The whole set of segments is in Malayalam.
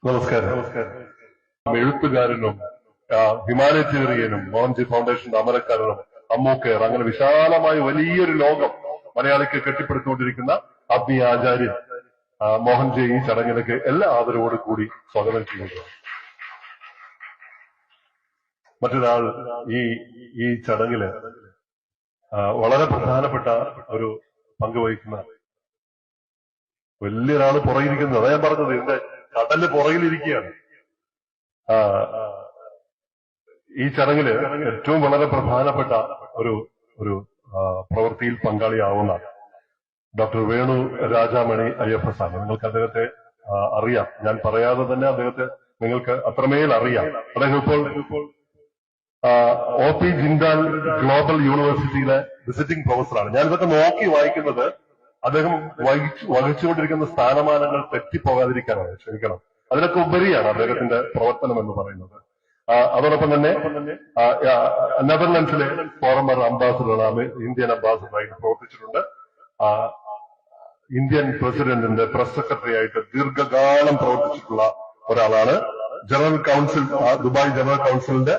നമസ്കാരം. എഴുത്തുകാരനും ഹിമാലയത്തിയറിയനും മോഹൻജി ഫൗണ്ടേഷന്റെ അമരക്കാരനും അമ്മൂക്കയർ അങ്ങനെ വിശാലമായ വലിയൊരു ലോകം മലയാളിക്ക് കെട്ടിപ്പടുത്തുകൊണ്ടിരിക്കുന്ന ആത്മീയ ആചാര്യൻ മോഹൻജി ഈ ചടങ്ങിലേക്ക് എല്ലാ ആദരവോടും കൂടി സ്വാഗതം ചെയ്യുന്നു. മറ്റൊരാൾ ഈ ചടങ്ങില് വളരെ പ്രധാനപ്പെട്ട ഒരു പങ്കുവഹിക്കുന്ന വലിയൊരാള് പുറകിലിരിക്കുന്നത്. അതാ ഞാൻ പറഞ്ഞത്, ഇതിന്റെ കടല് പുറകിലിരിക്കുകയാണ്. ഈ ചടങ്ങില് ഏറ്റവും വളരെ പ്രധാനപ്പെട്ട ഒരു പ്രവൃത്തിയിൽ പങ്കാളിയാവുന്ന ഡോക്ടർ വേണു രാജാമണി IFS ആണ്. നിങ്ങൾക്ക് അദ്ദേഹത്തെ അറിയാം. ഞാൻ പറയാതെ തന്നെ അദ്ദേഹത്തെ നിങ്ങൾക്ക് അത്രമേൽ അറിയാം. അദ്ദേഹം ഇപ്പോൾ OP ജിൻഡാൽ ഗ്ലോബൽ യൂണിവേഴ്സിറ്റിയിലെ വിസിറ്റിംഗ് പ്രൊഫസറാണ്. ഞാനിതൊക്കെ നോക്കി വായിക്കുന്നത് അദ്ദേഹം വഹിച്ചുകൊണ്ടിരിക്കുന്ന സ്ഥാനമാനങ്ങൾ തെറ്റിപ്പോകാതിരിക്കാനാണ്. ക്ഷമിക്കണം, അതിനൊക്കെ ഉപരിയാണ് അദ്ദേഹത്തിന്റെ പ്രവർത്തനം എന്ന് പറയുന്നത്. അതോടൊപ്പം തന്നെ നെതർലൻഡ്സിലെ ഫോറമർ അംബാസിഡറാണ്, ഇന്ത്യൻ അംബാസിഡറായിട്ട് പ്രവർത്തിച്ചിട്ടുണ്ട്. ഇന്ത്യൻ പ്രസിഡന്റിന്റെ പ്രസ് സെക്രട്ടറി ആയിട്ട് ദീർഘകാലം പ്രവർത്തിച്ചിട്ടുള്ള ഒരാളാണ്. ജനറൽ കൗൺസിൽ, ദുബായ് ജനറൽ കൗൺസിലിന്റെ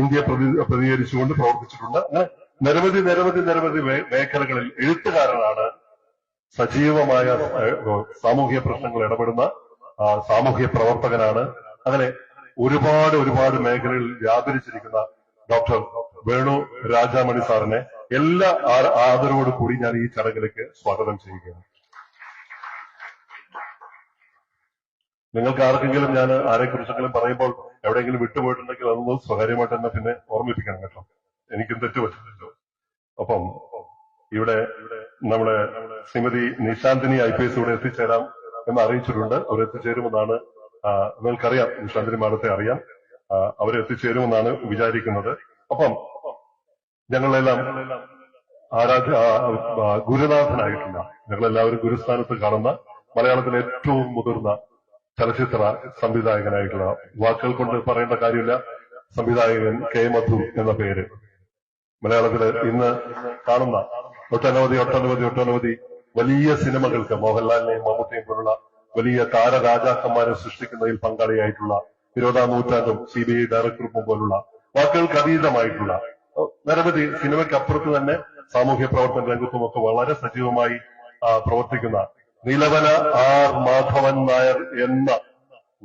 ഇന്ത്യയെ പ്രതികരിച്ചുകൊണ്ട് പ്രവർത്തിച്ചിട്ടുണ്ട്. അങ്ങനെ നിരവധി മേഖലകളിൽ എഴുത്തുകാരനാണ്. സജീവമായ സാമൂഹ്യ പ്രശ്നങ്ങൾ ഇടപെടുന്ന സാമൂഹ്യ പ്രവർത്തകനാണ്. അങ്ങനെ ഒരുപാട് മേഖലകളിൽ വ്യാപരിച്ചിരിക്കുന്ന ഡോക്ടർ വേണു രാജാമണി സാറിനെ എല്ലാ ആദരവോടു കൂടി ഞാൻ ഈ ചടങ്ങിലേക്ക് സ്വാഗതം ചെയ്യുകയാണ്. നിങ്ങൾക്ക് ആർക്കെങ്കിലും ഞാൻ ആരെക്കുറിച്ചെങ്കിലും പറയുമ്പോൾ എവിടെയെങ്കിലും വിട്ടുപോയിട്ടുണ്ടെങ്കിൽ അതൊന്ന് സ്വകാര്യമായിട്ട് തന്നെ പിന്നെ ഓർമ്മിപ്പിക്കണം കേട്ടോ. എനിക്കും തെറ്റുപറ്റില്ലല്ലോ. ഒപ്പം ഇവിടെ നമ്മുടെ ശ്രീമതി നിശാന്തിനി IPS ഇവിടെ എത്തിച്ചേരാം എന്ന് അറിയിച്ചിട്ടുണ്ട്. അവർ എത്തിച്ചേരുമെന്നാണ്, നിങ്ങൾക്കറിയാം, നിശാന്തിനി മാഡത്തെ അറിയാം. അവരെത്തിച്ചേരുമെന്നാണ് വിചാരിക്കുന്നത്. ഒപ്പം ഞങ്ങളെല്ലാം ഗുരുനാഥനായിട്ടുള്ള, ഞങ്ങളെല്ലാവരും ഗുരുസ്ഥാനത്ത് കാണുന്ന മലയാളത്തിലെ ഏറ്റവും മുതിർന്ന ചലച്ചിത്ര സംവിധായകനായിട്ടുള്ള, വാക്കുകൾ കൊണ്ട് പറയേണ്ട കാര്യമില്ല, സംവിധായകൻ K. മധു എന്ന പേര്. മലയാളത്തില് ഇന്ന് കാണുന്ന ഒട്ടനവധി വലിയ സിനിമകൾക്ക് മോഹൻലാലിനെയും മമ്മൂട്ടിയെയും പോലുള്ള വലിയ താരരാജാക്കന്മാരെ സൃഷ്ടിക്കുന്നതിൽ പങ്കാളിയായിട്ടുള്ള, 20ാം നൂറ്റാണ്ടും CBI ഡയറക്ടറും പോലുള്ള വാക്കുകൾക്ക് അതീതമായിട്ടുള്ള നിരവധി സിനിമയ്ക്കപ്പുറത്ത് തന്നെ സാമൂഹ്യ പ്രവർത്തന രംഗത്തുമൊക്കെ വളരെ സജീവമായി പ്രവർത്തിക്കുന്ന നീലവന R. മാധവൻ നായർ എന്ന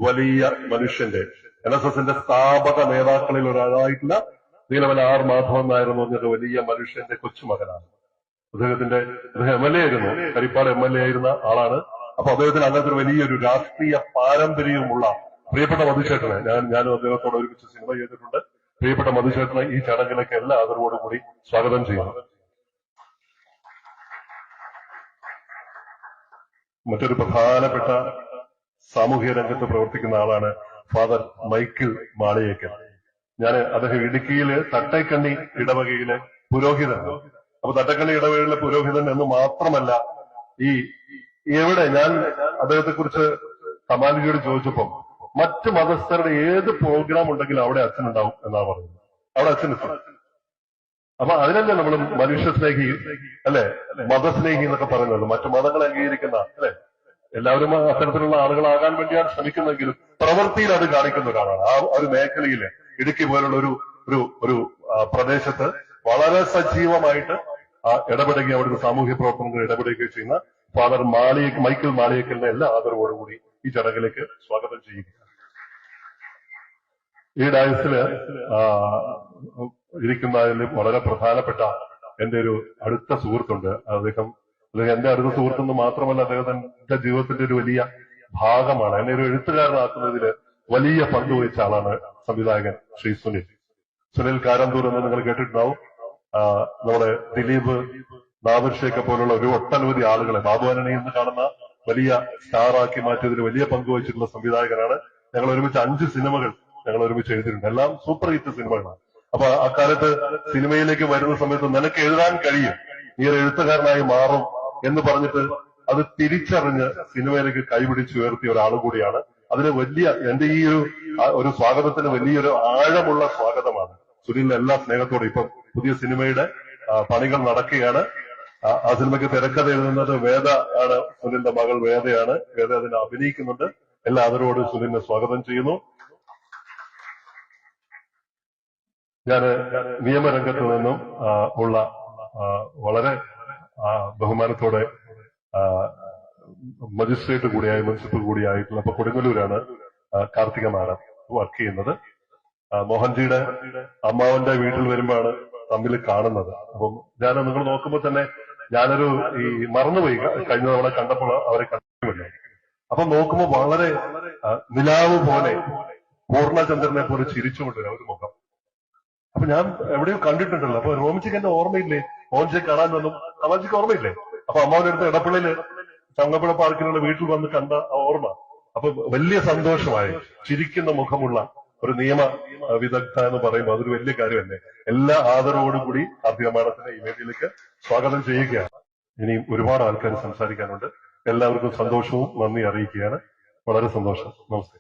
വലിയ മനുഷ്യന്റെ, NSSന്റെ സ്ഥാപക നേതാക്കളിൽ ഒരാളായിട്ടുള്ള നീലവന R. മാധവൻ നായർ എന്ന് പറഞ്ഞത് വലിയ മനുഷ്യന്റെ കൊച്ചുമകനാണ്. അദ്ദേഹം MLA ആയിരുന്നു, കരിപ്പാട് MLA ആയിരുന്ന ആളാണ്. അപ്പൊ അദ്ദേഹത്തിന് അങ്ങനത്തെ വലിയൊരു രാഷ്ട്രീയ പാരമ്പര്യമുള്ള പ്രിയപ്പെട്ട മധുചേട്ടനെ, ഞാനും അദ്ദേഹത്തോട് ഒരുമിച്ച് സിനിമ ചെയ്തിട്ടുണ്ട്. പ്രിയപ്പെട്ട മധുചേട്ടനെ ഈ ചടങ്ങിലേക്ക് എല്ലാ ആദരവോടും കൂടി സ്വാഗതം ചെയ്യുന്നു. മറ്റൊരു പ്രധാനപ്പെട്ട സാമൂഹ്യ രംഗത്ത് പ്രവർത്തിക്കുന്ന ആളാണ് ഫാദർ മൈക്കിൾ മാളിയേക്കൽ. അദ്ദേഹം ഇടുക്കിയിലെ തട്ടേക്കണ്ണി ഇടവകയിലെ പുരോഹിതനാണ്. അപ്പൊ തട്ടേക്കണ്ണി ഇടവകയിലെ പുരോഹിതൻ എന്ന് മാത്രമല്ല, ഞാൻ അദ്ദേഹത്തെ കുറിച്ച് കമാലിജിയോട് ചോദിച്ചപ്പോ മറ്റു മതസ്ഥരുടെ ഏത് പ്രോഗ്രാം ഉണ്ടെങ്കിലും അവിടെ അച്ഛനുണ്ടാവും എന്നാ പറയുന്നത്. അവിടെ അച്ഛനെത്തും. അപ്പൊ അതിനല്ലേ നമ്മൾ മനുഷ്യസ്നേഹി, അല്ലെ, മതസ്നേഹി എന്നൊക്കെ പറയുന്നത്. മറ്റു മതങ്ങളെ അംഗീകരിക്കുന്ന, അല്ലെ, എല്ലാവരും അത്തരത്തിലുള്ള ആളുകളാകാൻ വേണ്ടിയാണ് ശ്രമിക്കുന്നതെങ്കിലും പ്രവൃത്തിയിൽ അത് കാണിക്കുന്ന ഒരാളാണ്. ആ ഒരു മേഖലയില്, ഇടുക്കി പോലുള്ള ഒരു പ്രദേശത്ത് വളരെ സജീവമായിട്ട് ഇടപെടുകയും അവിടുത്തെ സാമൂഹ്യ പ്രവർത്തനങ്ങൾ ഇടപെടുകയും ചെയ്യുന്ന ഫാദർ മൈക്കിൾ മാളിയേക്കലിനെ എല്ലാ ആദരവോടും കൂടി ഈ ചടങ്ങിലേക്ക് സ്വാഗതം ചെയ്യുക. ഈ ഡയസില് ഇരിക്കുന്നതിൽ വളരെ പ്രധാനപ്പെട്ട എന്റെ ഒരു അടുത്ത സുഹൃത്തുണ്ട്. അദ്ദേഹം എന്റെ അടുത്ത സുഹൃത്തെന്ന് മാത്രമല്ല, അദ്ദേഹത്തിന്റെ ജീവിതത്തിന്റെ ഒരു വലിയ ഭാഗമാണ്. എന്നെ ഒരു എഴുത്തുകാരനാക്കുന്നതിൽ വലിയ പങ്ക് വഹിച്ച ആളാണ് സംവിധായകൻ ശ്രീ സുനിൽ കാരന്തൂർ എന്ന് നിങ്ങൾ കേട്ടിട്ടുണ്ടാവും. നമ്മുടെ ദിലീപ്, നാദിർഷയൊക്കെ പോലുള്ള ഒട്ടനവധി ആളുകളെ ബാബുവാനണി എന്ന് കാണുന്ന വലിയ സ്റ്റാറാക്കി മാറ്റിയതിൽ വലിയ പങ്ക് വഹിച്ചിട്ടുള്ള സംവിധായകനാണ്. ഞങ്ങൾ ഒരുമിച്ച് 5 സിനിമകൾ ഞങ്ങൾ ഒരുമിച്ച് എഴുതിയിട്ടുണ്ട്. എല്ലാം സൂപ്പർ ഹിറ്റ് സിനിമകളാണ്. അപ്പൊ അക്കാലത്ത് സിനിമയിലേക്ക് വരുന്ന സമയത്ത് നിനക്ക് എഴുതാൻ കഴിയും, നീ ഒരു എഴുത്തുകാരനായി മാറും എന്ന് പറഞ്ഞിട്ട് അത് തിരിച്ചറിഞ്ഞ് സിനിമയിലേക്ക് കൈപിടിച്ച് ഉയർത്തിയ ഒരാൾ കൂടിയാണ്. അതിന് എന്റെ ഈ ഒരു സ്വാഗതത്തിന് വലിയൊരു ആഴമുള്ള സ്വാഗതമാണ്. സുനിലിന്റെ എല്ലാ സ്നേഹത്തോടെ ഇപ്പം പുതിയ സിനിമയുടെ പണികൾ നടക്കുകയാണ്. ആ സിനിമയ്ക്ക് തിരക്കഥ എഴുതുന്നത് വേദ ആണ്. സുനിലിന്റെ മകൾ വേദയാണ്. വേദ അതിനെ അഭിനയിക്കുന്നുണ്ട്. എല്ലാ ആദരവോടും സുനിലിനെ സ്വാഗതം ചെയ്യുന്നു. ഞാൻ നിയമരംഗത്ത് നിന്നും ഉള്ള വളരെ ബഹുമാനത്തോടെ മജിസ്ട്രേറ്റ് കൂടിയായ മുനിസിപ്പൽ കൂടിയായിട്ടുള്ള ഇപ്പൊ കൊടുങ്ങല്ലൂരാണ് കാർത്തിക മാഡം വർക്ക് ചെയ്യുന്നത്. മോഹൻജിയുടെ അമ്മാവന്റെ വീട്ടിൽ വരുമ്പോഴാണ് തമ്മിൽ കാണുന്നത്. അപ്പം ഞാൻ നിങ്ങൾ നോക്കുമ്പോൾ തന്നെ ഞാനൊരു മറന്നുപോയി, കഴിഞ്ഞ തവണ കണ്ടപ്പോൾ അവരെ കണ്ടില്ല. അപ്പൊ നോക്കുമ്പോൾ വളരെ നിലാവ് പോലെ പൂർണ്ണചന്ദ്രനെ പോലെ ചിരിച്ചുകൊണ്ട് ഒരു മുഖം. അപ്പൊ ഞാൻ എവിടെയോ കണ്ടിട്ടുണ്ടല്ലോ. അപ്പൊ റോമിച്ചിക്ക് എന്റെ ഓർമ്മയില്ലേ? മോഹൻജിയെ കാണാൻ വന്നും അമ്മാജിക്ക് ഓർമ്മയില്ലേ? അപ്പൊ അമ്മാവന്റെ അടുത്ത് ഇടപ്പള്ളിയില് ചങ്ങപ്പുഴ പാർക്കിലുള്ള വീട്ടിൽ വന്ന് കണ്ട ഓർമ്മ. അപ്പൊ വലിയ സന്തോഷമായി. ചിരിക്കുന്ന മുഖമുള്ള ഒരു നിയമ വിദഗ്ധ എന്ന് പറയുമ്പോൾ അതൊരു വലിയ കാര്യമല്ലേ. എല്ലാ ആദരവോടും കൂടി കാർത്തിക മാഡത്തിനെ ഈ വേദിയിലേക്ക് സ്വാഗതം ചെയ്യുകയാണ്. ഇനിയും ഒരുപാട് ആൾക്കാർ സംസാരിക്കാനുണ്ട്. എല്ലാവർക്കും സന്തോഷവും നന്ദി അറിയിക്കുകയാണ്. വളരെ സന്തോഷം. നമസ്തേ.